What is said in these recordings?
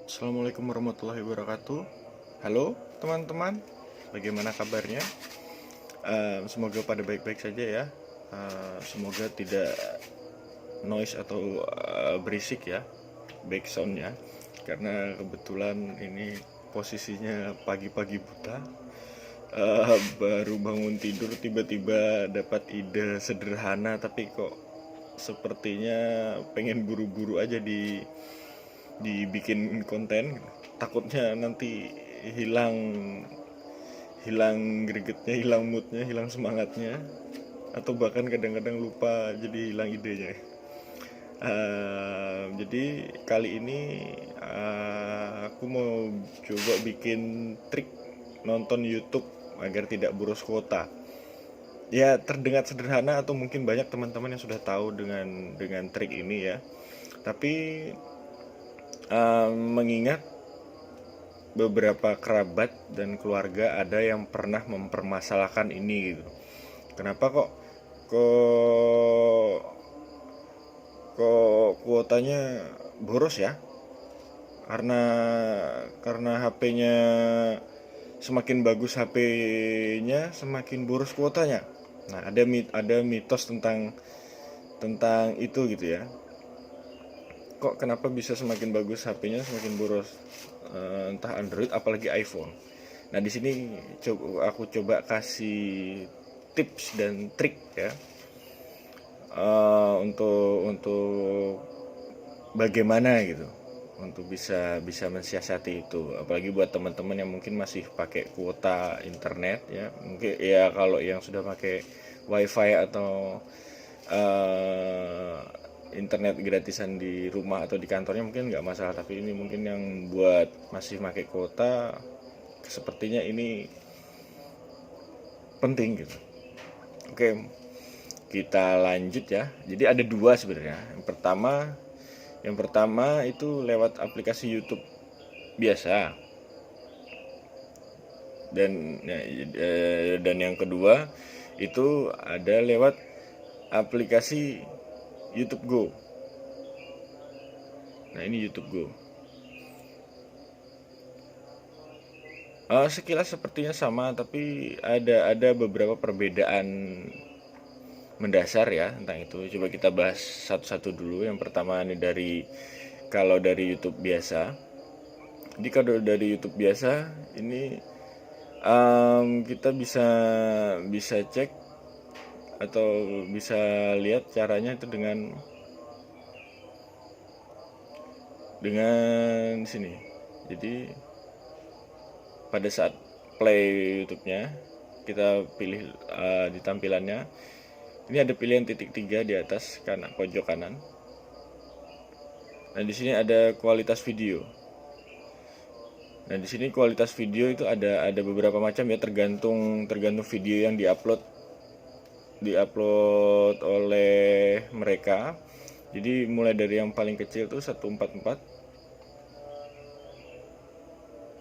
Assalamualaikum warahmatullahi wabarakatuh. Halo teman-teman, bagaimana kabarnya? Semoga pada baik-baik saja ya. Semoga tidak noise atau berisik ya, backsound ya. Karena kebetulan ini posisinya pagi-pagi buta. Baru bangun tidur tiba-tiba dapat ide sederhana, tapi kok sepertinya pengen buru-buru aja dibikin konten. Takutnya nanti hilang hilang gregetnya, hilang moodnya, hilang semangatnya, atau bahkan kadang-kadang lupa, jadi hilang idenya. Jadi kali ini aku mau coba bikin trik nonton YouTube agar tidak boros kuota. Ya, terdengar sederhana atau mungkin banyak teman-teman yang sudah tahu dengan trik ini ya. Tapi mengingat beberapa kerabat dan keluarga ada yang pernah mempermasalahkan ini gitu. Kenapa kok kok kuotanya boros ya? Karena HP-nya semakin bagus, HP-nya semakin boros kuotanya. Nah, ada mitos tentang itu gitu ya. Kok kenapa bisa semakin bagus HP-nya semakin boros? Entah Android apalagi iPhone. Nah, di sini aku coba kasih tips dan trik ya, untuk bagaimana gitu, untuk bisa bisa mensiasati itu. Apalagi buat teman-teman yang mungkin masih pakai kuota internet ya, mungkin ya kalau yang sudah pakai wifi atau internet gratisan di rumah atau di kantornya mungkin nggak masalah, tapi ini mungkin yang buat masih pakai kuota, sepertinya ini penting gitu. Oke, kita lanjut ya. Jadi ada dua sebenarnya. Yang pertama itu lewat aplikasi YouTube biasa, dan yang kedua itu ada lewat aplikasi YouTube Go. Nah, ini YouTube Go. Sekilas sepertinya sama, tapi ada beberapa perbedaan mendasar ya tentang itu. Coba kita bahas satu-satu dulu. Yang pertama ini kalau dari YouTube biasa. Jadi kalau dari YouTube biasa ini kita bisa bisa cek atau bisa lihat caranya itu dengan sini. Jadi pada saat play YouTube-nya, kita pilih di tampilannya. Ini ada pilihan titik 3 di atas kanan pojok kanan. Nah, di sini ada kualitas video. Nah, di sini kualitas video itu ada beberapa macam ya, tergantung video yang diupload oleh mereka. Jadi mulai dari yang paling kecil tuh 144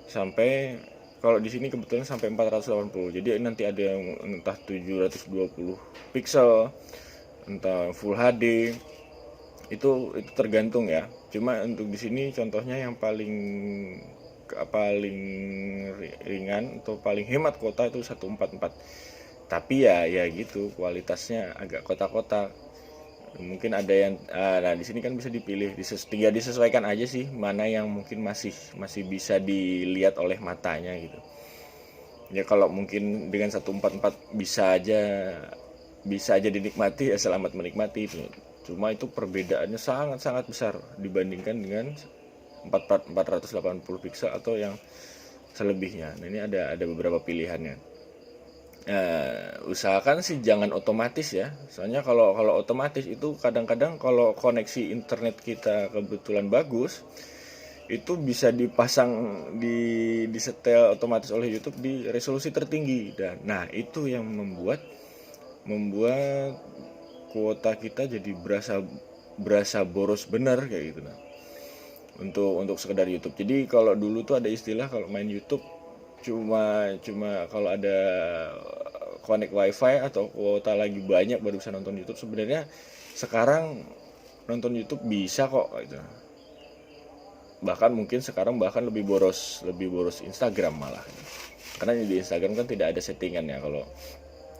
sampai, kalau di sini kebetulan sampai 480. Jadi nanti ada yang entah 720 pixel, entah Full HD. Itu tergantung ya. Cuma untuk di sini contohnya yang paling ringan atau paling hemat kuota itu 144. Tapi ya gitu, kualitasnya agak kotak-kotak. Mungkin ada yang nah, di sini kan bisa dipilih, tinggal disesuaikan aja sih mana yang mungkin masih bisa dilihat oleh matanya gitu. Ya kalau mungkin dengan 144 bisa aja dinikmati, ya selamat menikmati itu. Cuma itu perbedaannya sangat-sangat besar dibandingkan dengan 480 pixel atau yang selebihnya. Nah, ini ada beberapa pilihannya. Usahakan sih jangan otomatis ya. Soalnya kalau otomatis itu kadang-kadang kalau koneksi internet kita kebetulan bagus, itu bisa dipasang di setel otomatis oleh YouTube di resolusi tertinggi, dan nah itu yang membuat kuota kita jadi berasa boros bener kayak gitu. Nah, untuk sekedar YouTube. Jadi kalau dulu tuh ada istilah kalau main YouTube cuma kalau ada connect wifi atau kuota lagi banyak baru bisa nonton YouTube. Sebenarnya sekarang nonton YouTube bisa kok gitu. bahkan mungkin sekarang bahkan lebih boros Instagram malah, karena di Instagram kan tidak ada settingannya.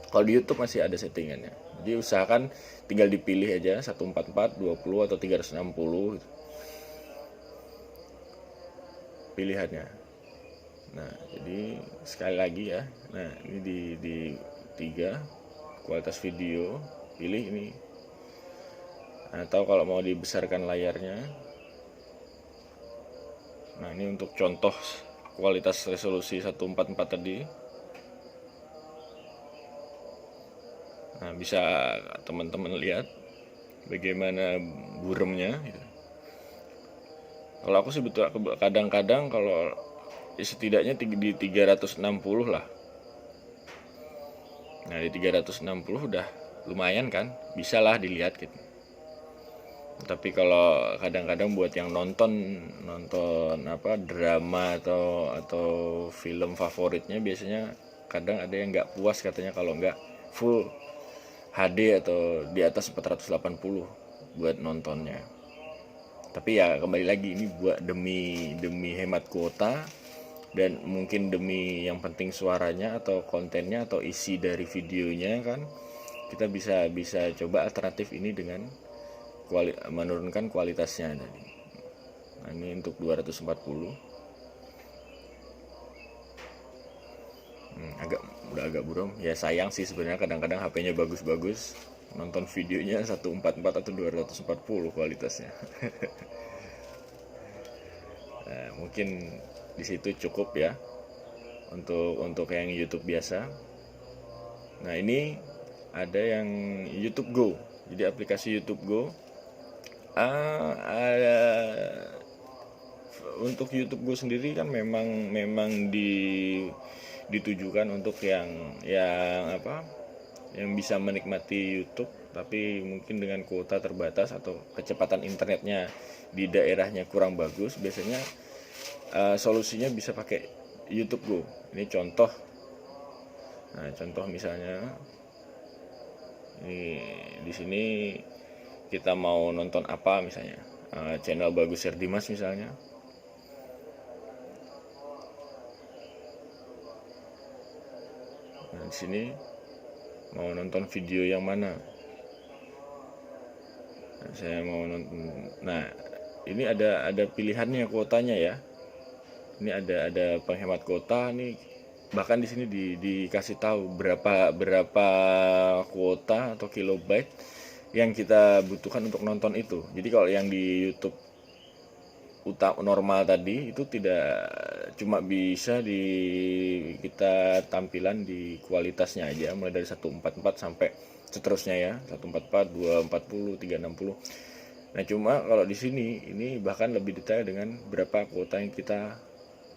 Kalau di YouTube masih ada settingannya. Jadi usahakan tinggal dipilih aja 144, 20 atau 360 gitu, pilihannya. Nah, jadi sekali lagi ya. Nah, ini di 3 kualitas video, pilih ini. Atau kalau mau dibesarkan layarnya. Nah, ini untuk contoh kualitas resolusi 144 tadi. Nah, bisa teman-teman lihat bagaimana buremnya gitu. Kalau aku sih betul kadang-kadang kalau setidaknya di 360 lah. Nah, di 360 udah lumayan kan, bisa lah dilihat gitu. Tapi kalau kadang-kadang buat yang nonton apa drama atau film favoritnya, biasanya kadang ada yang nggak puas katanya kalau nggak full HD atau di atas 480 buat nontonnya. Tapi ya kembali lagi, ini buat demi hemat kuota, dan mungkin demi yang penting suaranya atau kontennya atau isi dari videonya kan, kita bisa coba alternatif ini dengan menurunkan kualitasnya tadi. Nah, ini untuk 240. Udah agak buram. Ya sayang sih sebenarnya, kadang-kadang HP-nya bagus-bagus, nonton videonya 144 atau 240 kualitasnya. Nah, mungkin di situ cukup ya untuk yang YouTube biasa. Nah, ini ada yang YouTube Go. Jadi aplikasi YouTube Go ada untuk YouTube Go sendiri kan memang ditujukan untuk yang bisa menikmati YouTube, tapi mungkin dengan kuota terbatas atau kecepatan internetnya di daerahnya kurang bagus. Biasanya solusinya bisa pakai YouTube Go. Ini contoh. Nah, contoh misalnya di sini kita mau nonton apa misalnya, channel Bagus Serdimas misalnya. Nah, di sini mau nonton video yang mana? Nah, saya mau nonton. Nah, ini ada pilihannya kuotanya ya. Ini ada penghemat kuota nih. Bahkan di sini dikasih tahu berapa kuota atau kilobyte yang kita butuhkan untuk nonton itu. Jadi kalau yang di YouTube normal tadi itu tidak cuma bisa kita tampilan di kualitasnya aja, mulai dari 144 sampai seterusnya ya, 144, 240, 360. Nah, cuma kalau di sini ini bahkan lebih detail dengan berapa kuota yang kita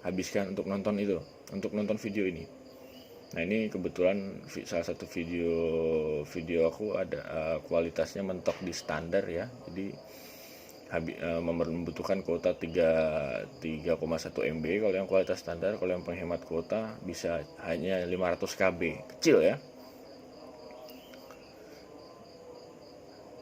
habiskan untuk nonton itu, untuk nonton video ini. Nah, ini kebetulan salah satu video aku ada kualitasnya mentok di standar ya. Jadi membutuhkan kuota 3,1 MB kalau yang kualitas standar. Kalau yang penghemat kuota bisa hanya 500 KB, kecil ya.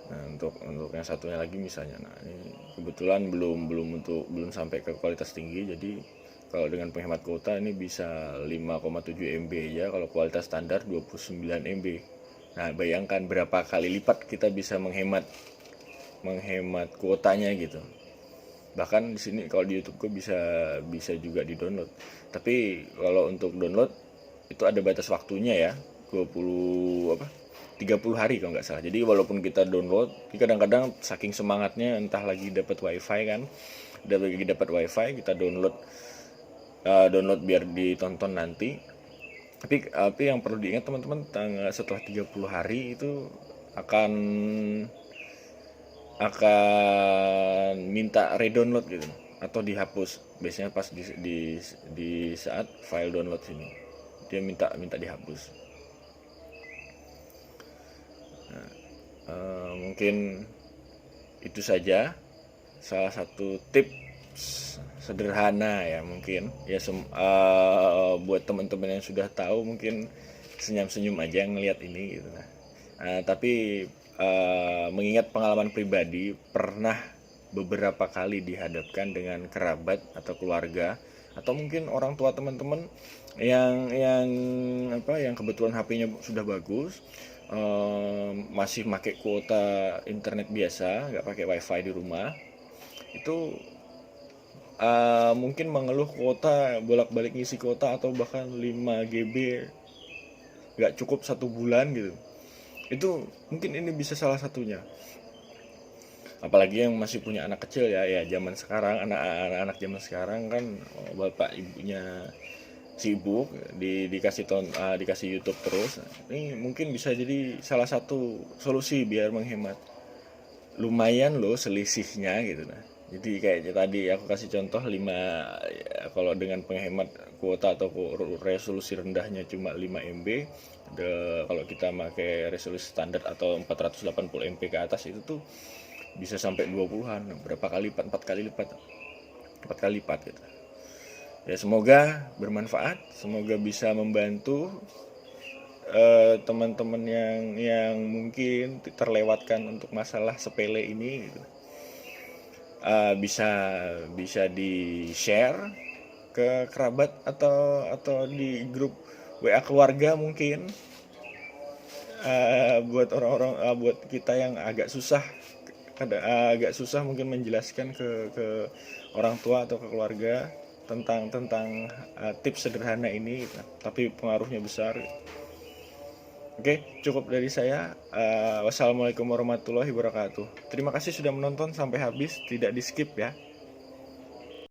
Nah, untuk yang satunya lagi misalnya, nah ini kebetulan belum sampai ke kualitas tinggi. Jadi kalau dengan penghemat kuota ini bisa 5,7 MB ya, kalau kualitas standar 29 MB. Nah, bayangkan berapa kali lipat kita bisa menghemat kuotanya gitu. Bahkan di sini kalau di YouTube bisa juga di-download. Tapi kalau untuk download itu ada batas waktunya ya, 30 hari kalau nggak salah. Jadi walaupun kita download, kadang-kadang saking semangatnya, entah lagi dapat wifi kan, kita download biar ditonton nanti. Tapi yang perlu diingat teman-teman, setelah 30 hari itu akan minta redownload gitu atau dihapus. Biasanya pas di saat file download sini dia minta dihapus. Nah, mungkin itu saja salah satu tips sederhana ya, mungkin ya buat teman-teman yang sudah tahu mungkin senyum-senyum aja ngelihat ini gitu. Tapi mengingat pengalaman pribadi, pernah beberapa kali dihadapkan dengan kerabat atau keluarga atau mungkin orang tua teman-teman yang apa yang kebetulan HP-nya sudah bagus, masih pakai kuota internet biasa, nggak pakai wifi di rumah, itu mungkin mengeluh kuota, bolak-balik ngisi kuota atau bahkan 5 GB nggak cukup 1 bulan gitu. Itu mungkin ini bisa salah satunya. Apalagi yang masih punya anak kecil ya, zaman sekarang anak-anak zaman sekarang kan, bapak ibunya sibuk, dikasih YouTube terus. Ini mungkin bisa jadi salah satu solusi biar menghemat. Lumayan loh selisihnya gitu. Nah, jadi kayak tadi aku kasih contoh 5, ya, kalau dengan penghemat kuota atau resolusi rendahnya cuma 5 MB, kalau kita pakai resolusi standar atau 480 MB ke atas itu tuh bisa sampai 20-an, berapa kali lipat, 4 kali lipat, 4 kali lipat gitu. Ya semoga bermanfaat, semoga bisa membantu teman-teman yang mungkin terlewatkan untuk masalah sepele ini gitu. Bisa di share ke kerabat atau di grup WA keluarga mungkin, buat orang-orang, buat kita yang agak susah mungkin menjelaskan ke orang tua atau ke keluarga tentang tips sederhana ini gitu. Tapi pengaruhnya besar. Oke, cukup dari saya. Wassalamualaikum warahmatullahi wabarakatuh. Terima kasih sudah menonton sampai habis, tidak di skip ya.